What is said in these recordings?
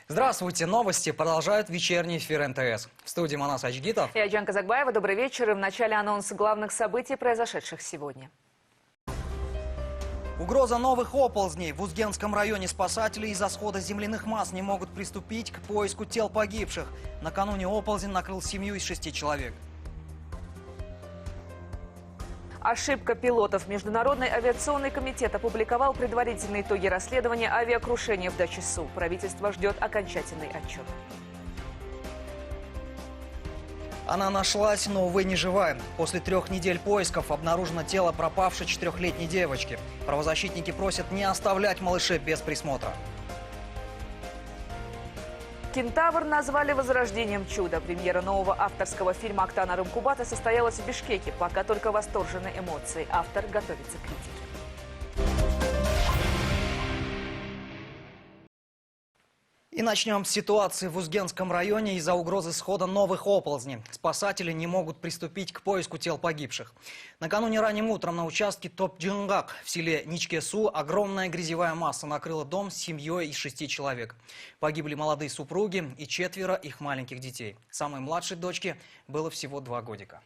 Здравствуйте, новости продолжают вечерний эфир НТС. В студии Манас Ачгитов. Я Джанка Загбаева. Добрый вечер. И в начале анонс главных событий, произошедших сегодня. Угроза новых оползней. В Узгенском районе спасатели из-за схода земляных масс не могут приступить к поиску тел погибших. Накануне оползень накрыл семью из 6 человек. Ошибка пилотов. Международный авиационный комитет опубликовал предварительные итоги расследования авиакрушения в Даче-Су. Правительство ждет окончательный отчет. Она нашлась, но, увы, не живая. После 3 недель поисков обнаружено тело пропавшей 4-летней девочки. Правозащитники просят не оставлять малышей без присмотра. «Кентавр» назвали возрождением чуда. Премьера нового авторского фильма Октана Рымкубата состоялась в Бишкеке. Пока только восторженные эмоции. Автор готовится к критике. И начнем с ситуации в Узгенском районе из-за угрозы схода новых оползней. Спасатели не могут приступить к поиску тел погибших. Накануне ранним утром на участке Топ-Джунгак в селе Ничке-Су огромная грязевая масса накрыла дом с семьей из 6 человек. Погибли молодые супруги и 4 их маленьких детей. Самой младшей дочке было всего 2 годика.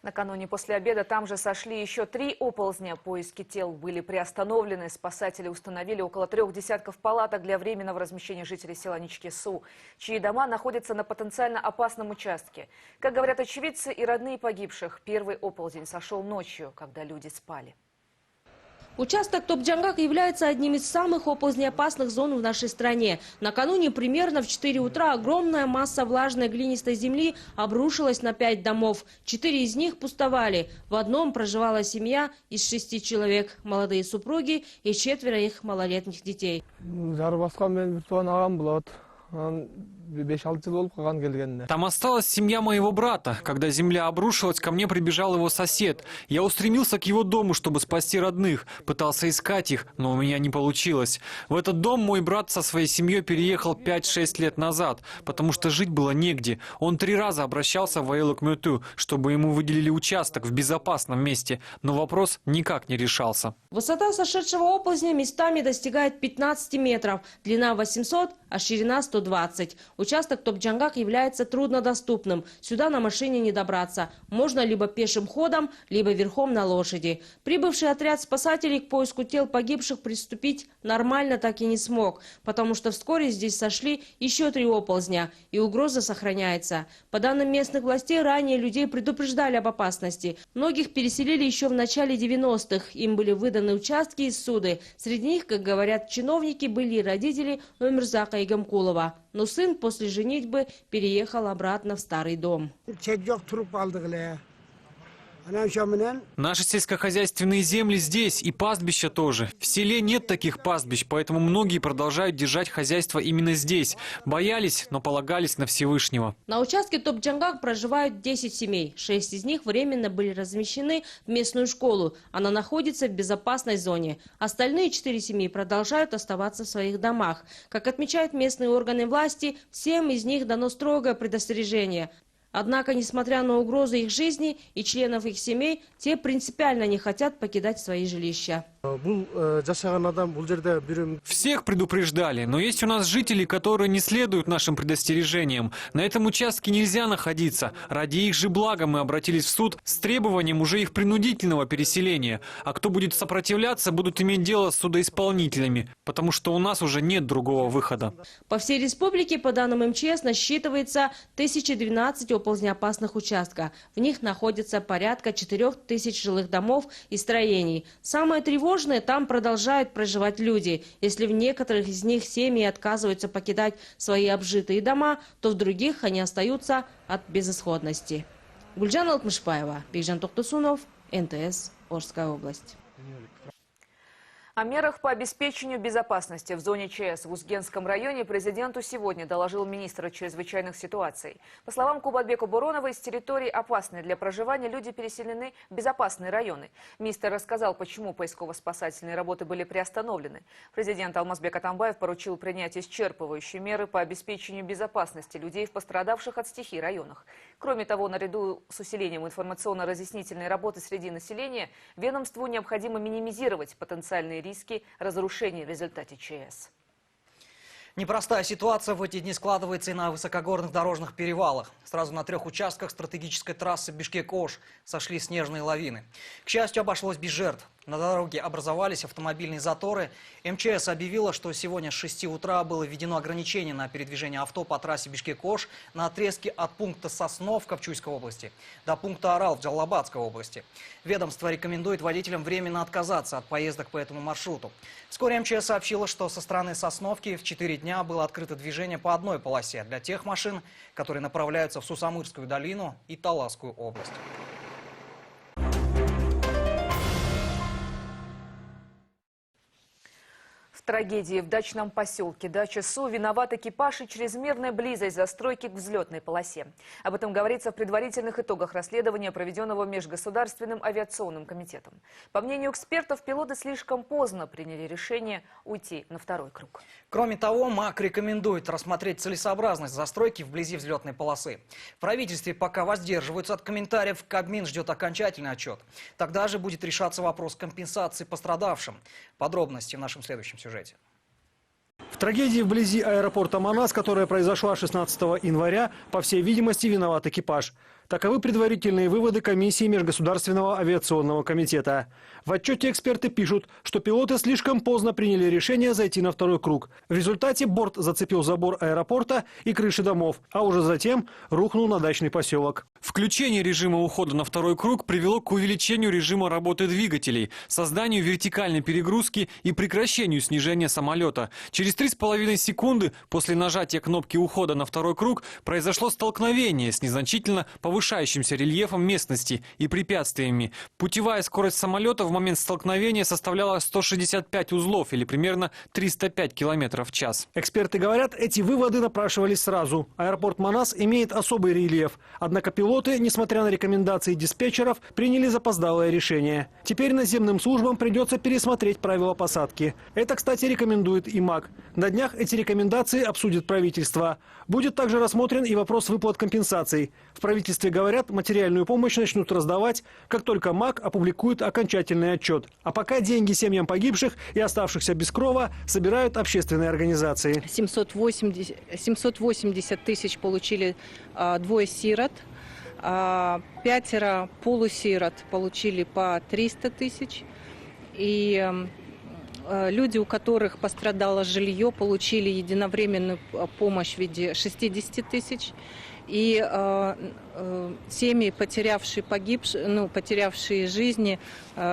Накануне после обеда там же сошли еще 3 оползня. Поиски тел были приостановлены. Спасатели установили около 3 десятков палаток для временного размещения жителей села Ничке-Су, чьи дома находятся на потенциально опасном участке. Как говорят очевидцы и родные погибших, первый оползень сошел ночью, когда люди спали. Участок Топ-Джунгак является одним из самых оползнеопасных зон в нашей стране. Накануне примерно в 4 утра огромная масса влажной глинистой земли обрушилась на 5 домов. 4 из них пустовали. В одном проживала семья из 6 человек, молодые супруги и 4 их малолетних детей. Там осталась семья моего брата. Когда земля обрушилась, ко мне прибежал его сосед. Я устремился к его дому, чтобы спасти родных. Пытался искать их, но у меня не получилось. В этот дом мой брат со своей семьей переехал 5-6 лет назад, потому что жить было негде. Он 3 раза обращался в Аэлок-Мюту, чтобы ему выделили участок в безопасном месте, но вопрос никак не решался. Высота сошедшего оползня местами достигает 15 метров, длина 800, а ширина 120. Участок Топ-Джунгак является труднодоступным. Сюда на машине не добраться. Можно либо пешим ходом, либо верхом на лошади. Прибывший отряд спасателей к поиску тел погибших приступить нормально так и не смог, потому что вскоре здесь сошли еще 3 оползня, и угроза сохраняется. По данным местных властей, ранее людей предупреждали об опасности. Многих переселили еще в начале 90-х. Им были выданы участки и суды. Среди них, как говорят чиновники, были и родители Өмирзака Игемкулова. Но сын после женитьбы переехал обратно в старый дом. Наши сельскохозяйственные земли здесь и пастбища тоже. В селе нет таких пастбищ, поэтому многие продолжают держать хозяйство именно здесь. Боялись, но полагались на Всевышнего. На участке Топ-Джунгак проживают 10 семей. 6 из них временно были размещены в местную школу. Она находится в безопасной зоне. Остальные 4 семьи продолжают оставаться в своих домах. Как отмечают местные органы власти, всем из них дано строгое предостережение. Однако, несмотря на угрозы их жизни и членов их семей, те принципиально не хотят покидать свои жилища. Всех предупреждали, но есть у нас жители, которые не следуют нашим предостережениям. На этом участке нельзя находиться. Ради их же блага мы обратились в суд с требованием уже их принудительного переселения. А кто будет сопротивляться, будут иметь дело с судоисполнителями, потому что у нас уже нет другого выхода. По всей республике, по данным МЧС, насчитывается 1012 оползнеопасных участка. В них находится порядка 4000 жилых домов и строений. Самое тревожное, там продолжают проживать люди. Если в некоторых из них семьи отказываются покидать свои обжитые дома, то в других они остаются от безысходности. Гульджан Алтмышбаева, Бекжан Токтусунов, НТС, Орская область. О мерах по обеспечению безопасности в зоне ЧС в Узгенском районе президенту сегодня доложил министр чрезвычайных ситуаций. По словам Кубатбека Буронова, из территорий, опасной для проживания, люди переселены в безопасные районы. Министр рассказал, почему поисково-спасательные работы были приостановлены. Президент Алмазбек Атамбаев поручил принять исчерпывающие меры по обеспечению безопасности людей в пострадавших от стихий районах. Кроме того, наряду с усилением информационно-разъяснительной работы среди населения, ведомству необходимо минимизировать потенциальные риски разрушений в результате ЧС. Непростая ситуация в эти дни складывается и на высокогорных дорожных перевалах. Сразу на 3 участках стратегической трассы Бишкек-Ош сошли снежные лавины. К счастью, обошлось без жертв. На дороге образовались автомобильные заторы. МЧС объявила, что сегодня с 6 утра было введено ограничение на передвижение авто по трассе Бишкек-Ош на отрезке от пункта Сосновка в Чуйской области до пункта Орал в Джалалабадской области. Ведомство рекомендует водителям временно отказаться от поездок по этому маршруту. Вскоре МЧС сообщила, что со стороны Сосновки в 4 дня было открыто движение по одной полосе для тех машин, которые направляются в Сусамырскую долину и Таласскую область. В трагедии в дачном поселке Дача Су виноват экипаж и чрезмерная близость застройки к взлетной полосе. Об этом говорится в предварительных итогах расследования, проведенного Межгосударственным авиационным комитетом. По мнению экспертов, пилоты слишком поздно приняли решение уйти на второй круг. Кроме того, МАК рекомендует рассмотреть целесообразность застройки вблизи взлетной полосы. В правительстве пока воздерживаются от комментариев, Кабмин ждет окончательный отчет. Тогда же будет решаться вопрос компенсации пострадавшим. Подробности в нашем следующем сюжете. В трагедии вблизи аэропорта Манас, которая произошла 16 января, по всей видимости, виноват экипаж. Таковы предварительные выводы комиссии Межгосударственного авиационного комитета. В отчете эксперты пишут, что пилоты слишком поздно приняли решение зайти на второй круг. В результате борт зацепил забор аэропорта и крыши домов, а уже затем рухнул на дачный поселок. Включение режима ухода на второй круг привело к увеличению режима работы двигателей, созданию вертикальной перегрузки и прекращению снижения самолета. Через 3,5 секунды после нажатия кнопки ухода на второй круг произошло столкновение с незначительно повышающимся рельефом местности и препятствиями. Путевая скорость самолета в момент столкновения составляла 165 узлов или примерно 305 км в час. Эксперты говорят, эти выводы напрашивались сразу. Аэропорт Манас имеет особый рельеф. Однако пилоты, несмотря на рекомендации диспетчеров, приняли запоздалое решение. Теперь наземным службам придется пересмотреть правила посадки. Это, кстати, рекомендует и МАК. На днях эти рекомендации обсудит правительство. Будет также рассмотрен и вопрос выплат компенсаций. В правительстве говорят, материальную помощь начнут раздавать, как только МАК опубликует окончательный отчет. А пока деньги семьям погибших и оставшихся без крова собирают общественные организации. 780 тысяч получили двое сирот, 5 полусирот получили по 300 тысяч. И люди, у которых пострадало жилье, получили единовременную помощь в виде 60 тысяч. И семьи, потерявшие жизни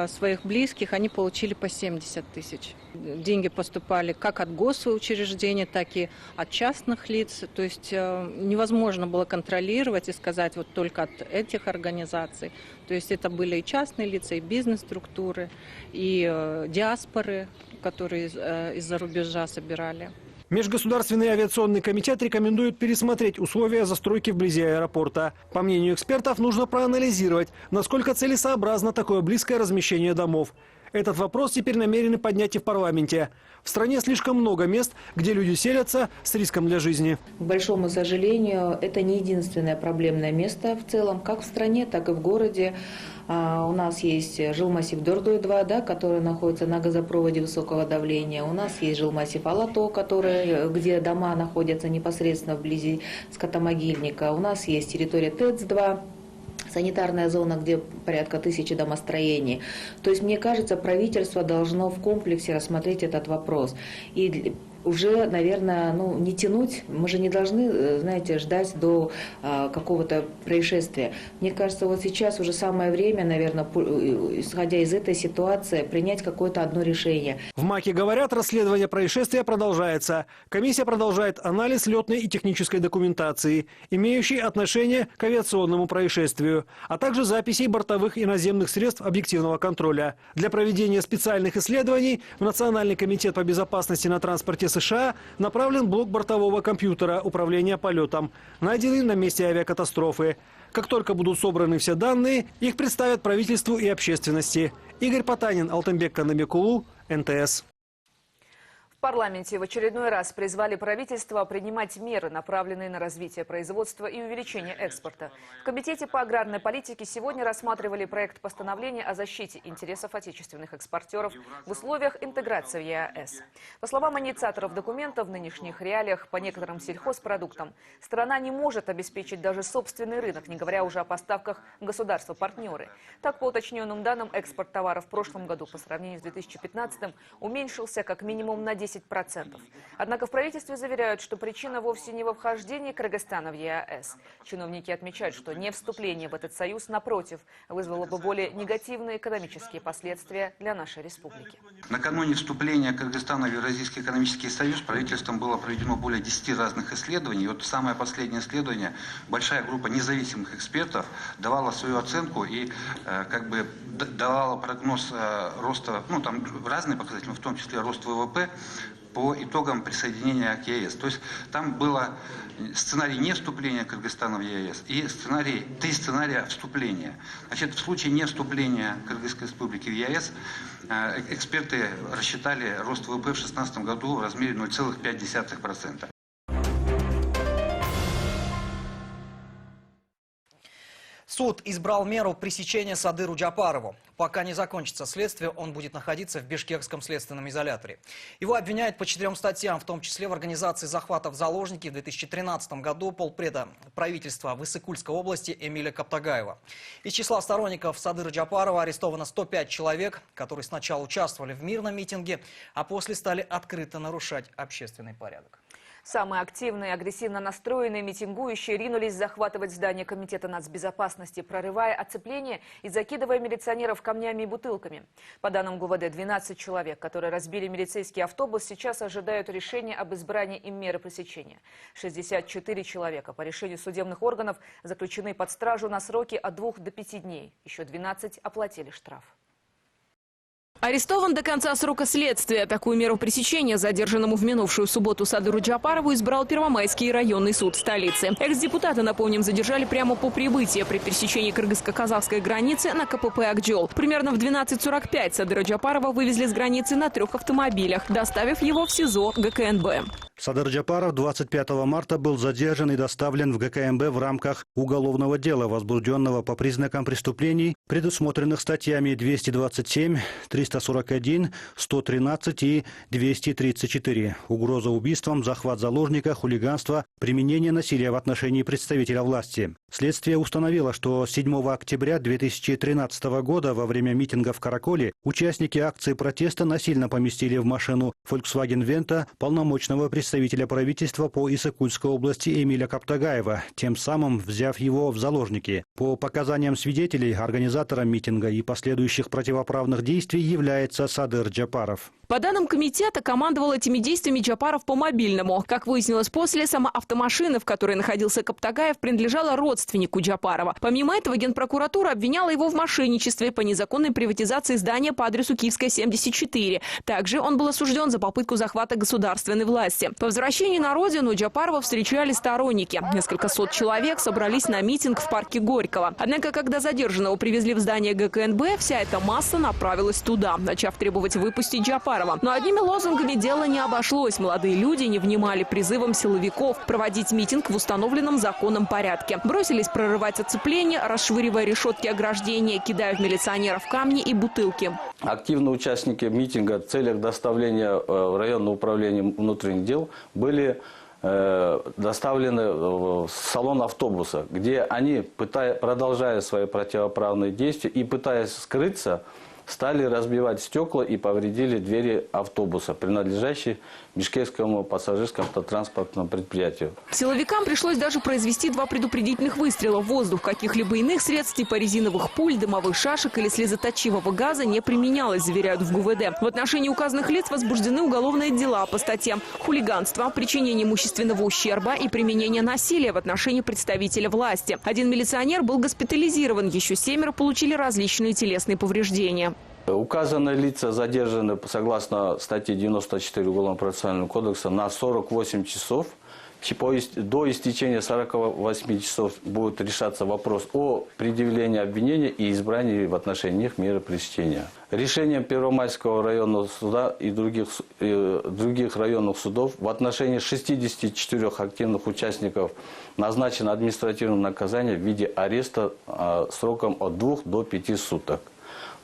своих близких, они получили по 70 тысяч. Деньги поступали как от госучреждений, так и от частных лиц. То есть невозможно было контролировать и сказать вот только от этих организаций. То есть это были и частные лица, и бизнес-структуры, и диаспоры, которые из-за рубежа собирали. Межгосударственный авиационный комитет рекомендует пересмотреть условия застройки вблизи аэропорта. По мнению экспертов, нужно проанализировать, насколько целесообразно такое близкое размещение домов. Этот вопрос теперь намерены поднять и в парламенте. В стране слишком много мест, где люди селятся с риском для жизни. К большому сожалению, это не единственное проблемное место в целом, как в стране, так и в городе. У нас есть жилмассив Дордой-2, да, который находится на газопроводе высокого давления. У нас есть жилмассив Алато, где дома находятся непосредственно вблизи скотомогильника. У нас есть территория ТЭЦ-2. Санитарная зона, где порядка 1000 домостроений. То есть, мне кажется, правительство должно в комплексе рассмотреть этот вопрос. И уже, наверное, не тянуть. Мы же не должны, знаете, ждать до какого-то происшествия. Мне кажется, вот сейчас уже самое время, наверное, исходя из этой ситуации, принять какое-то одно решение. В МАКе говорят, расследование происшествия продолжается. Комиссия продолжает анализ летной и технической документации, имеющей отношение к авиационному происшествию, а также записей бортовых и наземных средств объективного контроля. Для проведения специальных исследований в Национальный комитет по безопасности на транспорте США направлен блок бортового компьютера управления полетом, найденный на месте авиакатастрофы. Как только будут собраны все данные, их представят правительству и общественности. Игорь Потанин, Алтынбек Канабекулу, НТС. парламенте в очередной раз призвали правительство принимать меры, направленные на развитие производства и увеличение экспорта. В Комитете по аграрной политике сегодня рассматривали проект постановления о защите интересов отечественных экспортеров в условиях интеграции в ЕАЭС. По словам инициаторов документа, в нынешних реалиях по некоторым сельхозпродуктам страна не может обеспечить даже собственный рынок, не говоря уже о поставках государства-партнеры. Так, по уточненным данным, экспорт товаров в прошлом году по сравнению с 2015 уменьшился как минимум на 10%. Однако в правительстве заверяют, что причина вовсе не во вхождении Кыргызстана в ЕАЭС. Чиновники отмечают, что не вступление в этот союз, напротив, вызвало бы более негативные экономические последствия для нашей республики. Накануне вступления Кыргызстана в Евразийский экономический союз правительством было проведено более 10 разных исследований. И вот самое последнее исследование, большая группа независимых экспертов давала свою оценку и давала прогноз роста, там разные показатели, в том числе рост ВВП, по итогам присоединения к ЕАЭС. То есть там было сценарий не вступления Кыргызстана в ЕАЭС и три сценария вступления. Значит, в случае не вступления Кыргызской республики в ЕАЭС эксперты рассчитали рост ВВП в 2016 году в размере 0,5%. Суд избрал меру пресечения Садыру Джапарову. Пока не закончится следствие, он будет находиться в Бишкекском следственном изоляторе. Его обвиняют по 4 статьям, в том числе в организации захвата в заложники в 2013 году полпреда правительства в Иссык-Кульской области Эмиля Каптагаева. Из числа сторонников Садыра Джапарова арестовано 105 человек, которые сначала участвовали в мирном митинге, а после стали открыто нарушать общественный порядок. Самые активные и агрессивно настроенные митингующие ринулись захватывать здание Комитета нацбезопасности, прорывая оцепление и закидывая милиционеров камнями и бутылками. По данным ГУВД, 12 человек, которые разбили милицейский автобус, сейчас ожидают решения об избрании им меры пресечения. 64 человека по решению судебных органов заключены под стражу на сроки от 2 до 5 дней. Еще 12 оплатили штраф. Арестован до конца срока следствия. Такую меру пресечения задержанному в минувшую субботу Садыру Джапарову избрал Первомайский районный суд столицы. Экс-депутата, напомним, задержали прямо по прибытии при пересечении кыргызско-казахской границы на КПП «Акджол». Примерно в 12:45 Садыра Джапарова вывезли с границы на 3 автомобилях, доставив его в СИЗО ГКНБ. Садыр Джапаров 25 марта был задержан и доставлен в ГКНБ в рамках уголовного дела, возбужденного по признакам преступлений, предусмотренных статьями 227, 341, 113 и 234. Угроза убийством, захват заложника, хулиганство, применение насилия в отношении представителя власти. Следствие установило, что 7 октября 2013 года во время митинга в Караколе участники акции протеста насильно поместили в машину Volkswagen Venta полномочного представителя правительства по Иссык-Кульской области Эмиля Каптагаева, тем самым взяв его в заложники. По показаниям свидетелей, организатором митинга и последующих противоправных действий является Садыр Джапаров. По данным комитета, командовал этими действиями Джапаров по мобильному. Как выяснилось после, сама автомашина, в которой находился Каптагаев, принадлежала родственнику Джапарова. Помимо этого, Генпрокуратура обвиняла его в мошенничестве по незаконной приватизации здания по адресу Киевская, 74. Также он был осужден за попытку захвата государственной власти. По возвращении на родину Джапарова встречали сторонники. Несколько сот человек собрались на митинг в парке Горького. Однако, когда задержанного привезли в здание ГКНБ, вся эта масса направилась туда, начав требовать выпустить Джапарова. Но одними лозунгами дело не обошлось. Молодые люди не внимали призывам силовиков проводить митинг в установленном законом порядке. Бросились прорывать оцепление, расшвыривая решетки ограждения, кидая в милиционеров камни и бутылки. Активные участники митинга в целях доставления в районное управление внутренних дел были доставлены в салон автобуса, где они, продолжая свои противоправные действия и пытаясь скрыться, стали разбивать стекла и повредили двери автобуса, принадлежащие Бишкекскому пассажирскому автотранспортному предприятию. Силовикам пришлось даже произвести 2 предупредительных выстрела в воздух. Каких-либо иных средств типа резиновых пуль, дымовых шашек или слезоточивого газа не применялось, заверяют в ГУВД. В отношении указанных лиц возбуждены уголовные дела по статьям хулиганство, причинение имущественного ущерба и применение насилия в отношении представителя власти. 1 милиционер был госпитализирован, еще 7 получили различные телесные повреждения. Указанные лица задержаны согласно статье 94 Уголовно-процессуального кодекса на 48 часов До истечения 48 часов будет решаться вопрос о предъявлении обвинения и избрании в отношении них меры пресечения. Решением Первомайского районного суда и других районных судов в отношении 64 активных участников назначено административное наказание в виде ареста сроком от 2 до 5 суток.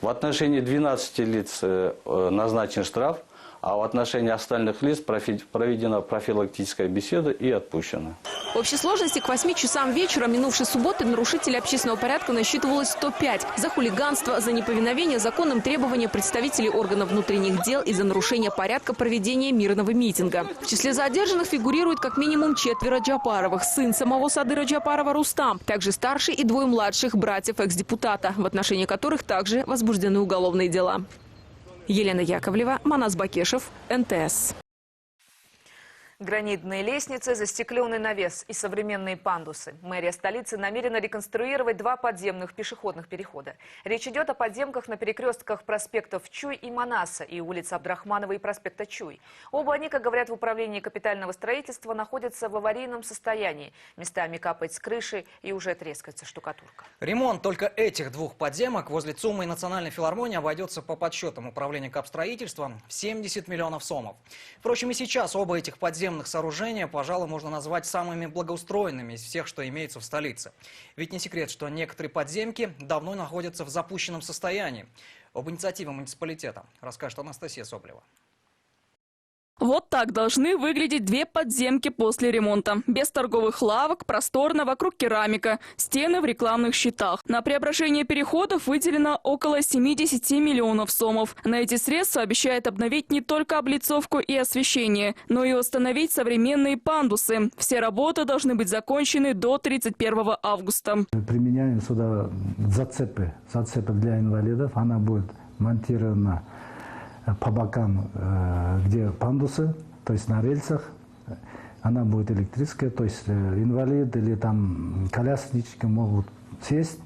В отношении 12 лиц назначен штраф, а в отношении остальных лиц проведена профилактическая беседа и отпущена. В общей сложности к 8 часам вечера минувшей субботы нарушителей общественного порядка насчитывалось 105. За хулиганство, за неповиновение законным требованиям представителей органов внутренних дел и за нарушение порядка проведения мирного митинга. В числе задержанных фигурирует как минимум 4 Джапаровых. Сын самого Садыра Джапарова Рустам, также старший и 2 младших братьев экс-депутата, в отношении которых также возбуждены уголовные дела. Елена Яковлева, Манас Бакешев, НТС. Гранитные лестницы, застекленный навес и современные пандусы. Мэрия столицы намерена реконструировать 2 подземных пешеходных перехода. Речь идет о подземках на перекрестках проспектов Чуй и Манаса и улиц Абдрахманова и проспекта Чуй. Оба они, как говорят в управлении капитального строительства, находятся в аварийном состоянии. Местами капает с крыши и уже трескается штукатурка. Ремонт только этих 2 подземок возле ЦУМа и Национальной филармонии обойдется по подсчетам управления капстроительства в 70 миллионов сомов. Впрочем, и сейчас оба этих подземных сооружения, пожалуй, можно назвать самыми благоустроенными из всех, что имеется в столице. Ведь не секрет, что некоторые подземки давно находятся в запущенном состоянии. Об инициативе муниципалитета расскажет Анастасия Соболева. Вот так должны выглядеть 2 подземки после ремонта. Без торговых лавок, просторно, вокруг керамика, стены в рекламных щитах. На преображение переходов выделено около 70 миллионов сомов. На эти средства обещают обновить не только облицовку и освещение, но и установить современные пандусы. Все работы должны быть закончены до 31 августа. Применяем сюда зацепы для инвалидов. Она будет монтирована по бокам, где пандусы, то есть на рельсах. Она будет электрическая, то есть инвалид или там колясочники могут сесть,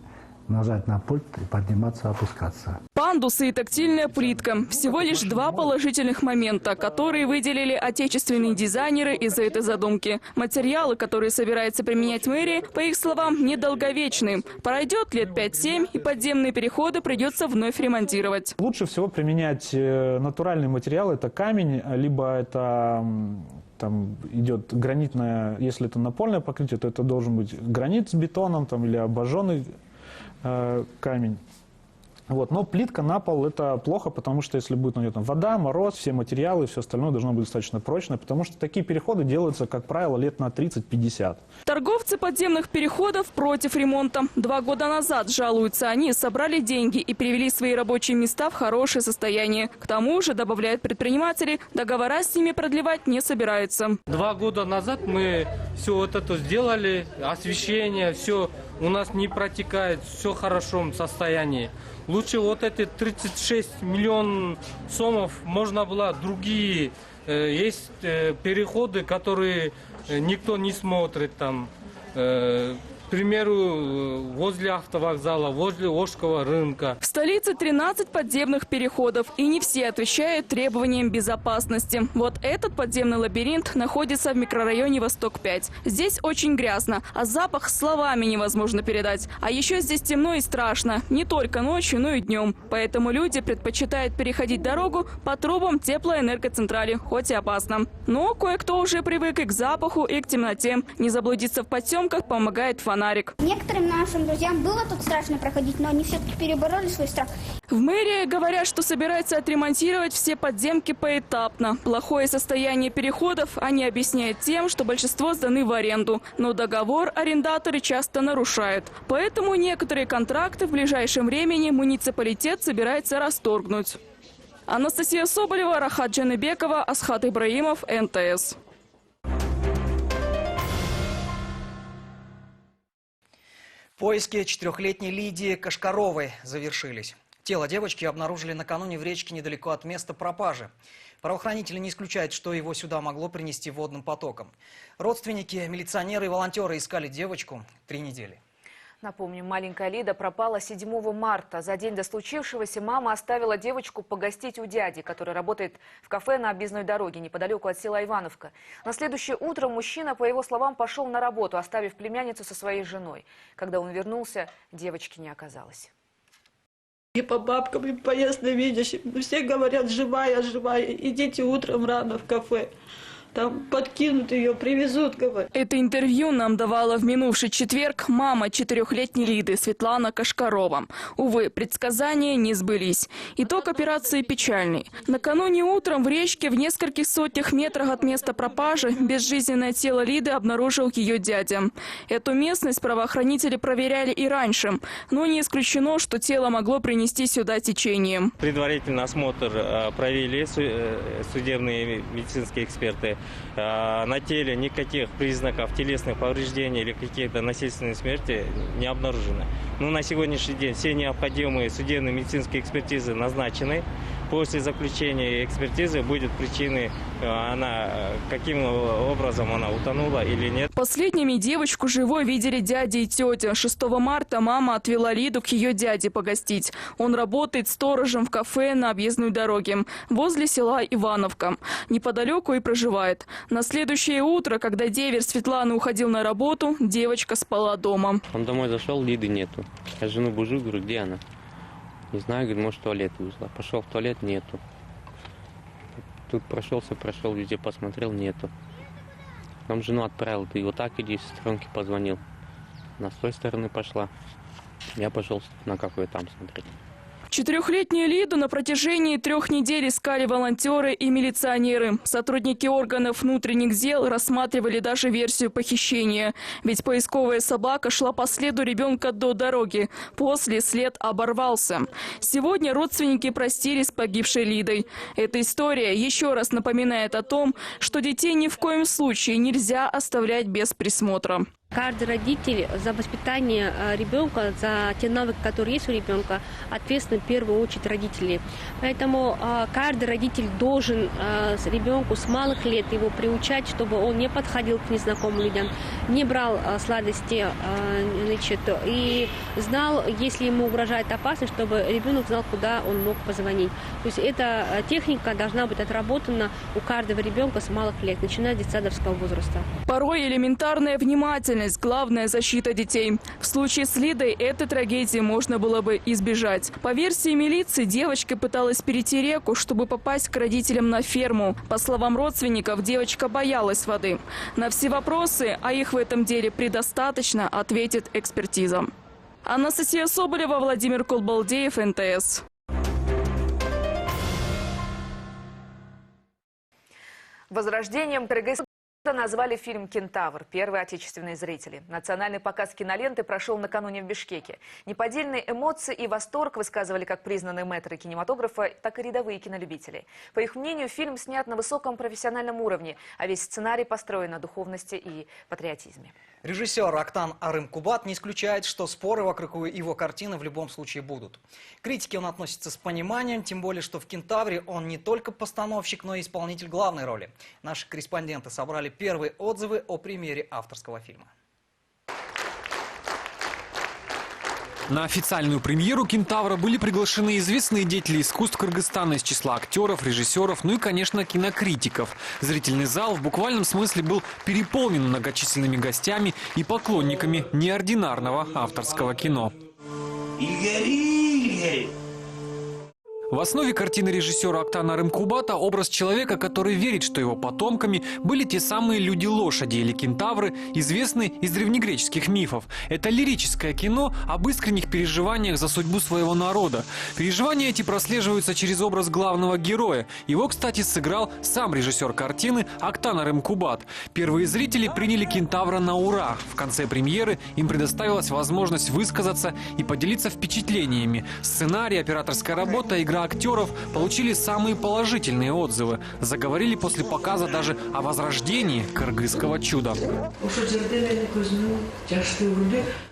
нажать на пульт и подниматься, опускаться. Пандусы и тактильная плитка. Всего лишь 2 положительных момента, которые выделили отечественные дизайнеры из-за этой задумки. Материалы, которые собирается применять мэрия, по их словам, недолговечны. Пройдет лет 5-7, и подземные переходы придется вновь ремонтировать. Лучше всего применять натуральные материалы. Это камень, либо это там идет гранитное, если это напольное покрытие, то это должен быть гранит с бетоном там, или обожженный камень. Вот. Но плитка на пол — это плохо, потому что если будет на нее вода, мороз, все материалы, все остальное должно быть достаточно прочно, потому что такие переходы делаются, как правило, лет на 30-50. Торговцы подземных переходов против ремонта. 2 года назад, жалуются они, собрали деньги и привели свои рабочие места в хорошее состояние. К тому же, добавляют предприниматели, договора с ними продлевать не собираются. 2 года назад мы все вот это сделали, освещение, все у нас не протекает, все в хорошем состоянии. Лучше вот эти 36 миллионов сомов можно было другие. Есть переходы, которые никто не смотрит там. К примеру, возле автовокзала, возле Ошского рынка. В столице 13 подземных переходов, и не все отвечают требованиям безопасности. Вот этот подземный лабиринт находится в микрорайоне Восток-5. Здесь очень грязно, а запах словами невозможно передать. А еще здесь темно и страшно, не только ночью, но и днем. Поэтому люди предпочитают переходить дорогу по трубам теплоэнергоцентрали, хоть и опасно. Но кое-кто уже привык и к запаху, и к темноте. Не заблудиться в потемках помогает фонарик. Некоторым нашим друзьям было тут страшно проходить, но они все-таки перебороли свой страх. В мэрии говорят, что собираются отремонтировать все подземки поэтапно. Плохое состояние переходов они объясняют тем, что большинство сданы в аренду. Но договор арендаторы часто нарушают. Поэтому некоторые контракты в ближайшем времени муниципалитет собирается расторгнуть. Анастасия Соболева, Рахат Джаныбекова, Асхат Ибраимов, НТС. Поиски 4-летней Лидии Кашкаровой завершились. Тело девочки обнаружили накануне в речке недалеко от места пропажи. Правоохранители не исключают, что его сюда могло принести водным потоком. Родственники, милиционеры и волонтеры искали девочку 3 недели. Напомню, маленькая Лида пропала 7 марта. За день до случившегося мама оставила девочку погостить у дяди, который работает в кафе на объездной дороге неподалеку от села Ивановка. На следующее утро мужчина, по его словам, пошел на работу, оставив племянницу со своей женой. Когда он вернулся, девочки не оказалось. И по бабкам, и по ясновидящим. Все говорят, живая, живая. Идите утром рано в кафе. Там подкинут ее, привезут, говорят. Это интервью нам давала в минувший четверг мама 4-летней Лиды Светлана Кашкарова. Увы, предсказания не сбылись. Итог операции печальный. Накануне утром в речке в нескольких сотнях метрах от места пропажи безжизненное тело Лиды обнаружил ее дядя. Эту местность правоохранители проверяли и раньше, но не исключено, что тело могло принести сюда течение. Предварительный осмотр провели судебные медицинские эксперты. На теле никаких признаков телесных повреждений или каких-то насильственной смерти не обнаружено. Но на сегодняшний день все необходимые судебные медицинские экспертизы назначены. После заключения экспертизы будет причины, каким образом она утонула или нет. Последними девочку живой видели дядя и тетя. 6 марта мама отвела Лиду к ее дяде погостить. Он работает сторожем в кафе на объездной дороге возле села Ивановка. Неподалеку и проживает. На следующее утро, когда деверь Светланы уходил на работу, девочка спала дома. Он домой зашел, Лиды нету. Я жену бужу, говорю, где она? Не знаю, говорит, может, в туалет вышла. Пошел в туалет, нету. Тут прошел, везде посмотрел, нету. Потом жену отправил, ты вот так иди, сестренке позвонил. Она с той стороны пошла. Я пошел на какой там смотреть. 4-летнюю Лиду на протяжении 3 недель искали волонтеры и милиционеры. Сотрудники органов внутренних дел рассматривали даже версию похищения. Ведь поисковая собака шла по следу ребенка до дороги. После след оборвался. Сегодня родственники простились с погибшей Лидой. Эта история еще раз напоминает о том, что детей ни в коем случае нельзя оставлять без присмотра. Каждый родитель за воспитание ребенка, за те навыки, которые есть у ребенка, ответственны в первую очередь родители. Поэтому каждый родитель должен ребенку с малых лет его приучать, чтобы он не подходил к незнакомым людям, не брал сладости, и знал, если ему угрожает опасность, чтобы ребенок знал, куда он мог позвонить. То есть эта техника должна быть отработана у каждого ребенка с малых лет, начиная с детсадовского возраста. Порой элементарная внимательность – главная защита детей. В случае с Лидой этой трагедии можно было бы избежать. По версии милиции, девочка пыталась перейти реку, чтобы попасть к родителям на ферму. По словам родственников, девочка боялась воды. На все вопросы, а их в этом деле предостаточно, ответит экспертиза. Анастасия Соболева, Владимир Кулбалдеев, НТС. Возрождением КРГС назвали фильм «Кентавр». Первые отечественные зрители. Национальный показ киноленты прошел накануне в Бишкеке. Неподдельные эмоции и восторг высказывали как признанные мэтры кинематографа, так и рядовые кинолюбители. По их мнению, фильм снят на высоком профессиональном уровне, а весь сценарий построен на духовности и патриотизме. Режиссер Актан Арым-Кубат не исключает, что споры вокруг его картины в любом случае будут. К критике он относится с пониманием, тем более, что в «Кентавре» он не только постановщик, но и исполнитель главной роли. Наши корреспонденты собрали первые отзывы о премьере авторского фильма. На официальную премьеру «Кентавра» были приглашены известные деятели искусств Кыргызстана из числа актеров, режиссеров, ну и, конечно, кинокритиков. Зрительный зал в буквальном смысле был переполнен многочисленными гостями и поклонниками неординарного авторского кино. В основе картины режиссера Актана Арым-Кубата образ человека, который верит, что его потомками были те самые люди-лошади или кентавры, известные из древнегреческих мифов. Это лирическое кино об искренних переживаниях за судьбу своего народа. Переживания эти прослеживаются через образ главного героя. Его, кстати, сыграл сам режиссер картины Актан Арым-Кубат. Первые зрители приняли «Кентавра» на ура. В конце премьеры им предоставилась возможность высказаться и поделиться впечатлениями. Сценарий, операторская работа, игра киноактеров получили самые положительные отзывы. Заговорили после показа даже о возрождении кыргызского чуда.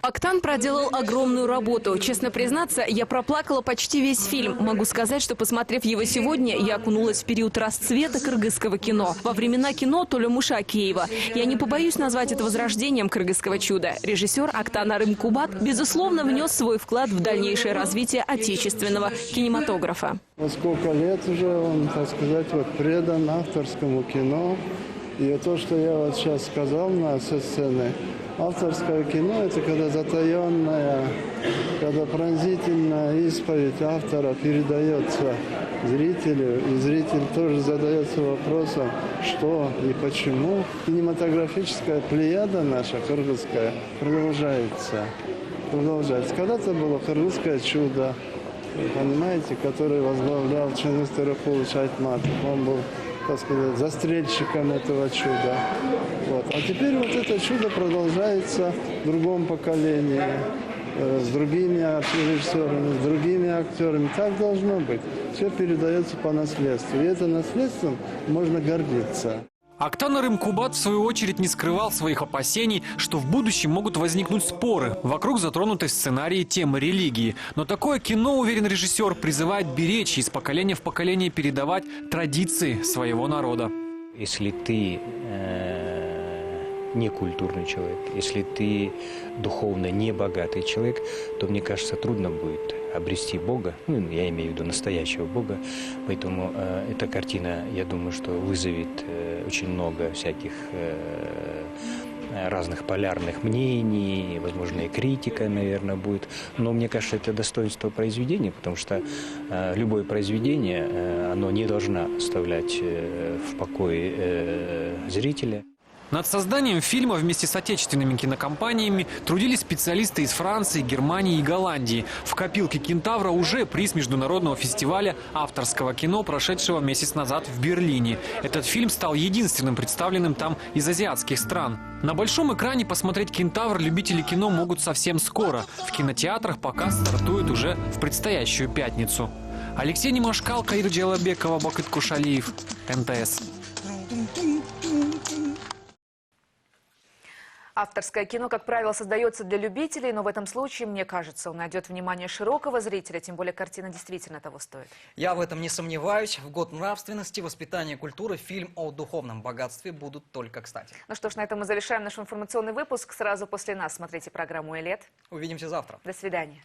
Актан проделал огромную работу. Честно признаться, я проплакала почти весь фильм. Могу сказать, что, посмотрев его сегодня, я окунулась в период расцвета кыргызского кино. Во времена кино Толемуша Акеева. Я не побоюсь назвать это возрождением кыргызского чуда. Режиссер Актан Арымкубат, безусловно, внес свой вклад в дальнейшее развитие отечественного кинематографа. Сколько лет уже он, так сказать, предан авторскому кино. И то, что я вот сейчас сказал на сцене, авторское кино – это когда затаенная, когда пронзительная исповедь автора передается зрителю, и зритель тоже задается вопросом, что и почему. Кинематографическая плеяда наша, кыргызская, продолжается. Когда-то было кыргызское чудо, понимаете, который возглавлял Чыңгыз Төрөкулович Айтматов. Он был, так сказать, застрельщиком этого чуда. А теперь вот это чудо продолжается в другом поколении, с другими режиссерами, с другими актерами. Так должно быть. Все передается по наследству. И это наследством можно гордиться. Актан Арымкубат, в свою очередь, не скрывал своих опасений, что в будущем могут возникнуть споры вокруг затронутой в сценарии темы религии. Но такое кино, уверен режиссер, призывает беречь и из поколения в поколение передавать традиции своего народа. Если ты не культурный человек, если ты духовно не богатый человек, то, мне кажется, трудно будет обрести Бога, я имею в виду настоящего Бога. Поэтому эта картина, я думаю, что вызовет очень много всяких разных полярных мнений, возможно, и критика, наверное, будет. Но мне кажется, это достоинство произведения, потому что любое произведение, оно не должно оставлять в покое зрителя. Над созданием фильма вместе с отечественными кинокомпаниями трудились специалисты из Франции, Германии и Голландии. В копилке «Кентавра» уже приз международного фестиваля авторского кино, прошедшего месяц назад в Берлине. Этот фильм стал единственным представленным там из азиатских стран. На большом экране посмотреть «Кентавр» любители кино могут совсем скоро. В кинотеатрах показ стартует уже в предстоящую пятницу. Алексей Немашкал, Каир Джалабекова, Бакыт Кушалиев, НТС. Авторское кино, как правило, создается для любителей, но в этом случае, мне кажется, он найдет внимание широкого зрителя, тем более картина действительно того стоит. Я в этом не сомневаюсь. В год нравственности, воспитания, культуры фильм о духовном богатстве будут только кстати. Ну что ж, на этом мы завершаем наш информационный выпуск. Сразу после нас смотрите программу «Элет». Увидимся завтра. До свидания.